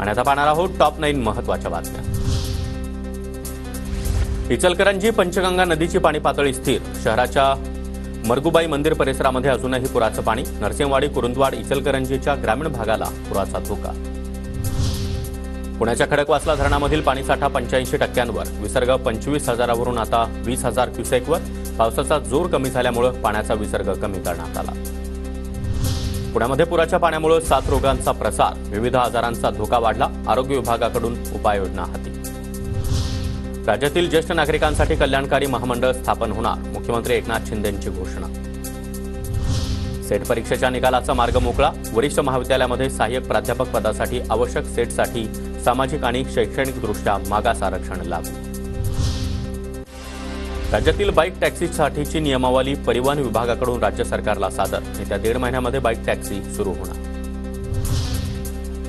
आणि आता पाहणार आहोत टॉप 9 महत्त्वाच्या बातम्या। इचलकरंजी पंचगंगा नदीची पाणी पातळी स्थिर। शहराच्या मरगुबाई मंदिर परिसरामध्ये अजूनही पुराचं पाणी। नरसिंहवाडी, कुरुंदवाड, इचलकरंजीच्या ग्रामीण भागाला पुराचा धोका। पुण्याच्या खडकवासला धरणामधील पाणीसाठा 85%वर। विसर्ग 25,000 वरून आता 20,000 क्युसेकवर। पावसाचा जोर कमी झाल्यामुळे पाण्याचा विसर्ग कमी करण्यात आला। पुण्यामध्ये पुराच्या पाण्यामुळे 7 रोगांचा प्रसार। विविध आजारांचा धोका वाढला। आरोग्य विभागाकडून उपाययोजना हाती। राज्यातील ज्येष्ठ नागरिकांसाठी कल्याणकारी महामंडळ स्थापन होणार। मुख्यमंत्री एकनाथ शिंदेंची घोषणा। सेट परीक्षेच्या निकालाचा मार्ग मोकळा। वरिष्ठ महाविद्यालयामध्ये सहाय्यक प्राध्यापक पदासाठी आवश्यक सेटसाठी सामाजिक आणि शैक्षणिकदृष्ट्या मागास आरक्षण लागू। राज्यातील बाईक टॅक्सीसाठीची नियमावली परिवहन विभागाकडून राज्य सरकारला सादर। येत्या 1.5 महिन्यामध्ये बाईक टॅक्सी सुरू होणार।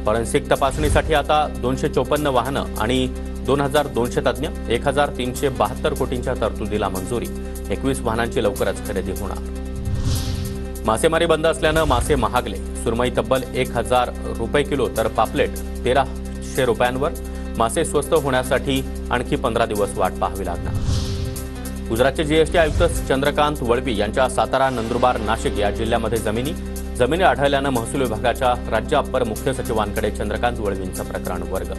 फॉरेन्सिक तपासणीसाठी आता 254 वाहनं आणि 2,200 तज्ज्ञ। 1,372 कोटींच्या तरतुदीला मंजुरी। 21 वाहनांची लवकरच खरेदी होणार। मासेमारी बंद असल्यानं मासे महागले। सुरमई तब्बल 1,000 रुपये किलो तर पापलेट 1,300 रुपयांवर। मासे स्वस्त होण्यासाठी आणखी 15 दिवस वाट पाहावी लागणार। गुजरातचे जीएसटी आयुक्त चंद्रकांत वळवी यांच्या सातारा, नंदुरबार, नाशिक या जिल्ह्यामध्ये जमिनी आढळल्यानं महसूल विभागाच्या राज्य अप्पर मुख्य सचिवांकडे चंद्रकांत वळवींचं प्रकरण वर्ग।